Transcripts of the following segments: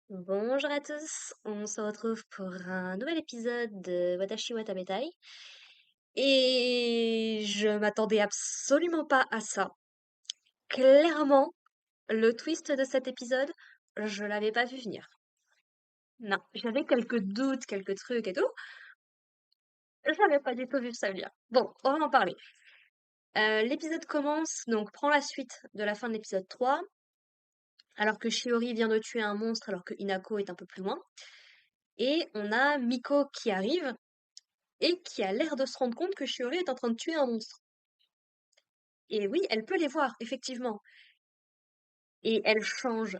Bonjour à tous, on se retrouve pour un nouvel épisode de Watashi wa Tabetai. Et je m'attendais absolument pas à ça. Clairement, le twist de cet épisode, je l'avais pas vu venir. Non, j'avais quelques doutes, quelques trucs et tout. Je n'avais pas du tout vu ça venir. Bon, on va en parler. L'épisode commence, donc prend la suite de la fin de l'épisode 3, alors que Shiori vient de tuer un monstre alors que Hinako est un peu plus loin. Et on a Miko qui arrive et qui a l'air de se rendre compte que Shiori est en train de tuer un monstre. Et oui, elle peut les voir, effectivement. Et elle change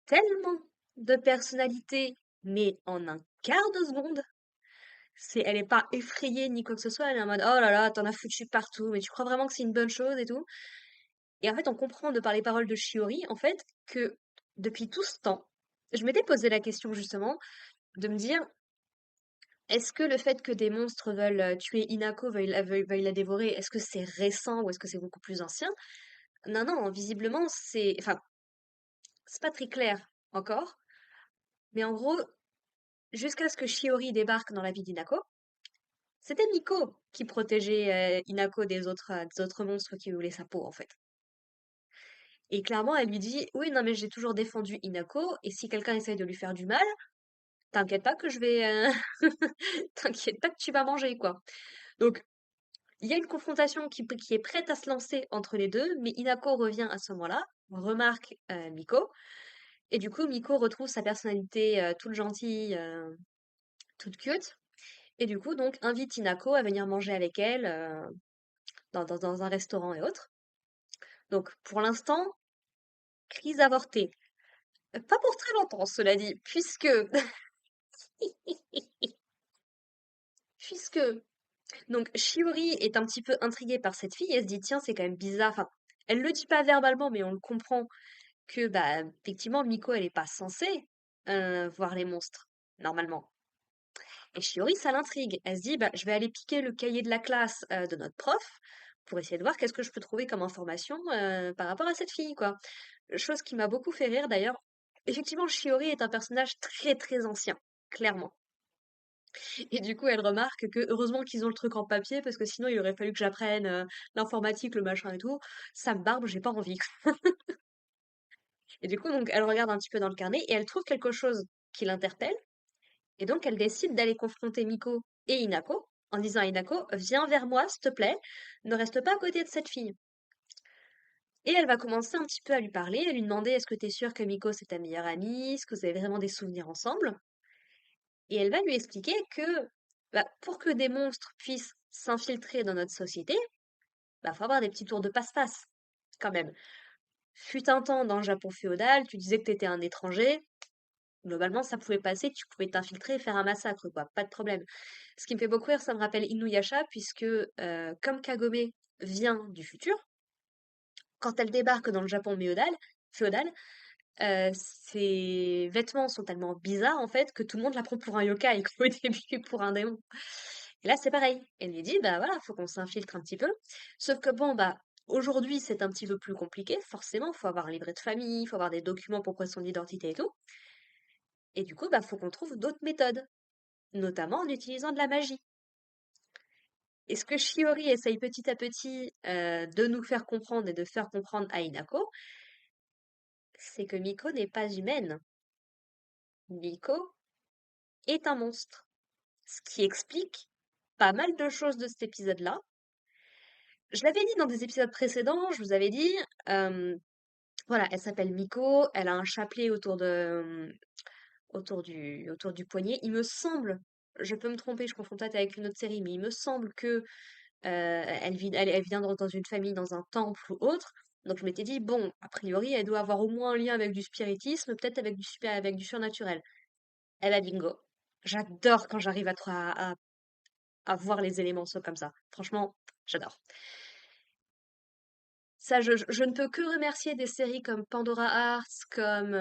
tellement de personnalité, mais en un quart de seconde. Elle est pas effrayée ni quoi que ce soit, elle est en mode oh là là, t'en as foutu partout, mais tu crois vraiment que c'est une bonne chose et tout. Et en fait, on comprend de par les paroles de Shiori, en fait, que depuis tout ce temps, je m'étais posé la question justement de me dire est-ce que le fait que des monstres veulent tuer Hinako, veuillent la dévorer, est-ce que c'est récent ou est-ce que c'est beaucoup plus ancien? Non, non, visiblement, enfin, c'est pas très clair encore, mais en gros, jusqu'à ce que Shiori débarque dans la vie d'Hinako, c'était Miko qui protégeait Hinako des autres monstres qui voulaient sa peau, en fait. Et clairement, elle lui dit, oui, non, mais j'ai toujours défendu Hinako, et si quelqu'un essaye de lui faire du mal, t'inquiète pas que je vais, t'inquiète pas que tu vas manger, quoi. Donc, il y a une confrontation qui est prête à se lancer entre les deux, mais Hinako revient à ce moment-là, remarque Miko, et du coup, Miko retrouve sa personnalité toute gentille, toute cute, et du coup, donc, invite Hinako à venir manger avec elle dans un restaurant et autres. Donc, pour l'instant, crise avortée. Pas pour très longtemps, cela dit, puisque, donc, Shiori est un petit peu intriguée par cette fille, elle se dit, tiens, c'est quand même bizarre, enfin, elle le dit pas verbalement, mais on le comprend que, bah, effectivement, Miko, elle est pas censée voir les monstres, normalement. Et Shiori, ça l'intrigue. Elle se dit, bah, je vais aller piquer le cahier de la classe de notre prof pour essayer de voir qu'est-ce que je peux trouver comme information par rapport à cette fille, quoi. Chose qui m'a beaucoup fait rire d'ailleurs. Effectivement, Shiori est un personnage très très ancien, clairement. Et du coup, elle remarque que heureusement qu'ils ont le truc en papier parce que sinon il aurait fallu que j'apprenne l'informatique, le machin et tout. Ça me barbe, j'ai pas envie. Et du coup, donc, elle regarde un petit peu dans le carnet et elle trouve quelque chose qui l'interpelle. Et donc, elle décide d'aller confronter Miko et Hinako en disant à Hinako, viens vers moi, s'il te plaît, ne reste pas à côté de cette fille. Et elle va commencer un petit peu à lui parler, à lui demander est-ce que tu es sûre que Miko c'est ta meilleure amie, est-ce que vous avez vraiment des souvenirs ensemble? Et elle va lui expliquer que bah, pour que des monstres puissent s'infiltrer dans notre société, bah, faut avoir des petits tours de passe-passe, quand même. Fut un temps dans le Japon féodal, tu disais que tu étais un étranger, globalement, ça pouvait passer, tu pouvais t'infiltrer et faire un massacre, quoi, pas de problème. Ce qui me fait beaucoup rire, ça me rappelle Inuyasha, puisque comme Kagome vient du futur, quand elle débarque dans le Japon féodal, ses vêtements sont tellement bizarres, en fait, que tout le monde la prend pour un yokai, quoi, au début, pour un démon. Et là, c'est pareil. Elle lui dit, bah voilà, faut qu'on s'infiltre un petit peu. Sauf que bon, bah, aujourd'hui, c'est un petit peu plus compliqué, forcément, faut avoir un livret de famille, faut avoir des documents pour prouver son identité et tout. Et du coup, bah, faut qu'on trouve d'autres méthodes, notamment en utilisant de la magie. Et ce que Shiori essaye petit à petit de nous faire comprendre et de faire comprendre à Hinako, c'est que Miko n'est pas humaine. Miko est un monstre. Ce qui explique pas mal de choses de cet épisode-là. Je l'avais dit dans des épisodes précédents, je vous avais dit, euh, voilà, elle s'appelle Miko, elle a un chapelet autour du poignet. Il me semble, je peux me tromper, je confonds peut-être avec une autre série, mais il me semble que elle vient dans une famille, dans un temple ou autre. Donc je m'étais dit, bon, a priori, elle doit avoir au moins un lien avec du spiritisme, peut-être avec du surnaturel. Eh ben bingo. J'adore quand j'arrive à voir les éléments sont comme ça. Franchement, j'adore. Ça, je ne peux que remercier des séries comme Pandora Hearts, comme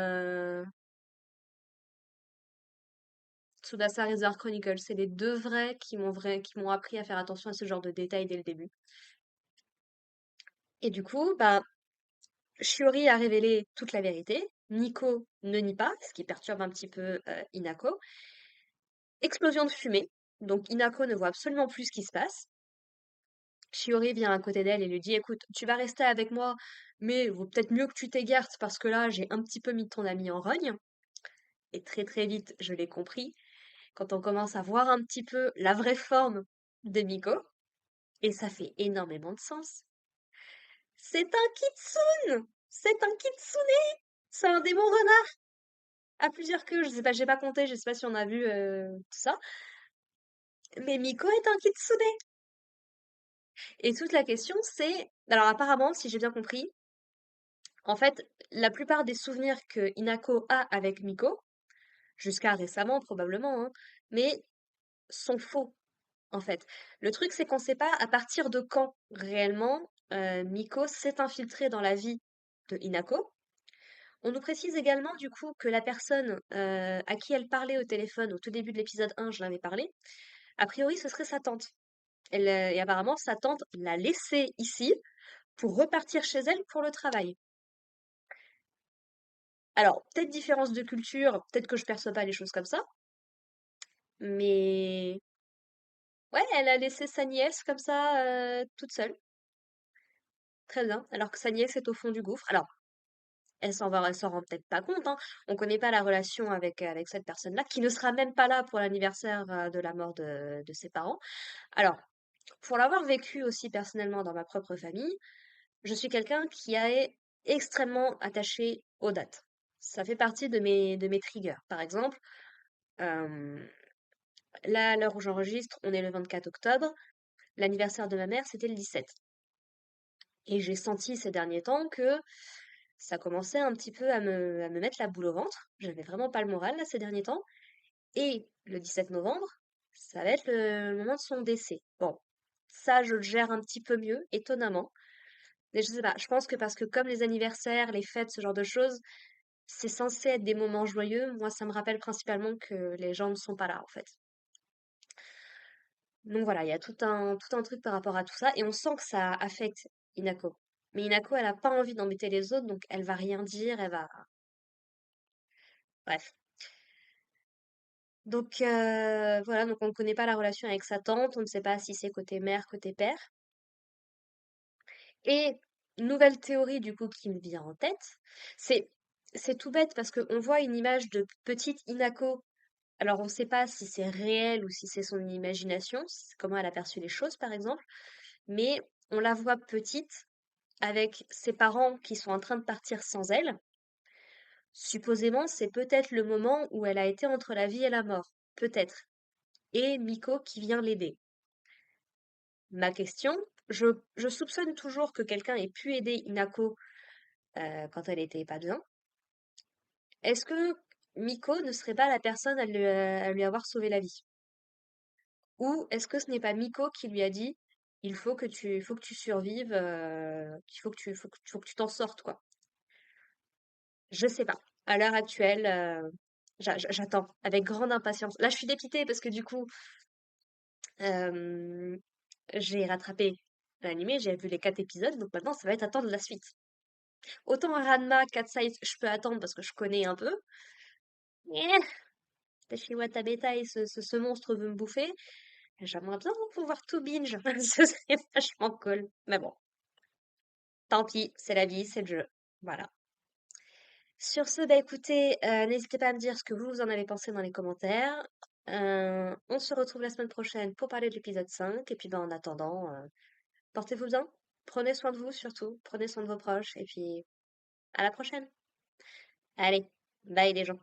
Tsubasa Reservoir Chronicles. C'est les deux vrais qui m'ont appris à faire attention à ce genre de détails dès le début. Et du coup, bah, Shiori a révélé toute la vérité. Nico ne nie pas, ce qui perturbe un petit peu Inako. Explosion de fumée, donc Inako ne voit absolument plus ce qui se passe. Shiori vient à côté d'elle et lui dit, écoute, tu vas rester avec moi, mais vaut peut-être mieux que tu t'égardes parce que là, j'ai un petit peu mis ton ami en rogne. Et très très vite, je l'ai compris, quand on commence à voir un petit peu la vraie forme de Miko, et ça fait énormément de sens. C'est un kitsune! C'est un kitsune! C'est un démon renard à plusieurs queues. Je sais pas, j'ai pas compté, je sais pas si on a vu tout ça. Mais Miko est un kitsune! Et toute la question c'est, alors apparemment, si j'ai bien compris, en fait, la plupart des souvenirs que Inako a avec Miko, jusqu'à récemment probablement, hein, mais sont faux. En fait. Le truc, c'est qu'on ne sait pas à partir de quand réellement Miko s'est infiltré dans la vie de Hinako. On nous précise également du coup que la personne à qui elle parlait au téléphone au tout début de l'épisode 1, je l'avais parlé, a priori ce serait sa tante. Et apparemment sa tante l'a laissée ici pour repartir chez elle pour le travail. Alors, peut-être différence de culture, peut-être que je perçois pas les choses comme ça, mais ouais, elle a laissé sa nièce comme ça toute seule. Très bien. Alors que sa nièce est au fond du gouffre. Alors, elle s'en rend peut-être pas compte, hein. On connaît pas la relation avec cette personne-là, qui ne sera même pas là pour l'anniversaire de la mort de ses parents. Alors, pour l'avoir vécu aussi personnellement dans ma propre famille, je suis quelqu'un qui est extrêmement attaché aux dates. Ça fait partie de mes triggers. Par exemple, euh, là, à l'heure où j'enregistre, on est le 24 octobre. L'anniversaire de ma mère, c'était le 17. Et j'ai senti ces derniers temps que ça commençait un petit peu à me mettre la boule au ventre. J'avais vraiment pas le moral là ces derniers temps. Et le 17 novembre, ça va être le moment de son décès. Bon, ça je le gère un petit peu mieux, étonnamment. Mais je sais pas, je pense que parce que comme les anniversaires, les fêtes, ce genre de choses, c'est censé être des moments joyeux, moi ça me rappelle principalement que les gens ne sont pas là en fait. Donc voilà, il y a tout un truc par rapport à tout ça, et on sent que ça affecte Inako. Mais Inako, elle a pas envie d'embêter les autres, donc elle va rien dire, elle va... Bref. Donc voilà, donc on ne connaît pas la relation avec sa tante, on ne sait pas si c'est côté mère, côté père. Et nouvelle théorie du coup qui me vient en tête, c'est c'est tout bête parce qu'on voit une image de petite Inako. Alors on ne sait pas si c'est réel ou si c'est son imagination, comment elle a perçu les choses par exemple, mais on la voit petite avec ses parents qui sont en train de partir sans elle. Supposément, c'est peut-être le moment où elle a été entre la vie et la mort. Peut-être. Et Miko qui vient l'aider. Ma question, je soupçonne toujours que quelqu'un ait pu aider Inako quand elle était pas bien. Est-ce que Miko ne serait pas la personne à lui avoir sauvé la vie? Ou est-ce que ce n'est pas Miko qui lui a dit il faut que tu survives, qu'il faut que faut que tu t'en sortes, quoi. Je sais pas. À l'heure actuelle, j'attends avec grande impatience. Là, je suis dépitée parce que du coup, euh, j'ai rattrapé l'animé, j'ai vu les 4 épisodes, donc maintenant ça va être attendre la suite. Autant Ranma, Cat Size, je peux attendre parce que je connais un peu. Mais Tashiwa Tabeta et ce monstre veut me bouffer. J'aimerais bien pouvoir tout binge. Ce serait vachement cool. Mais bon, tant pis, c'est la vie, c'est le jeu. Voilà. Sur ce, bah écoutez, n'hésitez pas à me dire ce que vous en avez pensé dans les commentaires. On se retrouve la semaine prochaine pour parler de l'épisode 5. Et puis bah, en attendant, portez-vous bien. Prenez soin de vous surtout. Prenez soin de vos proches. Et puis à la prochaine. Allez, bye les gens.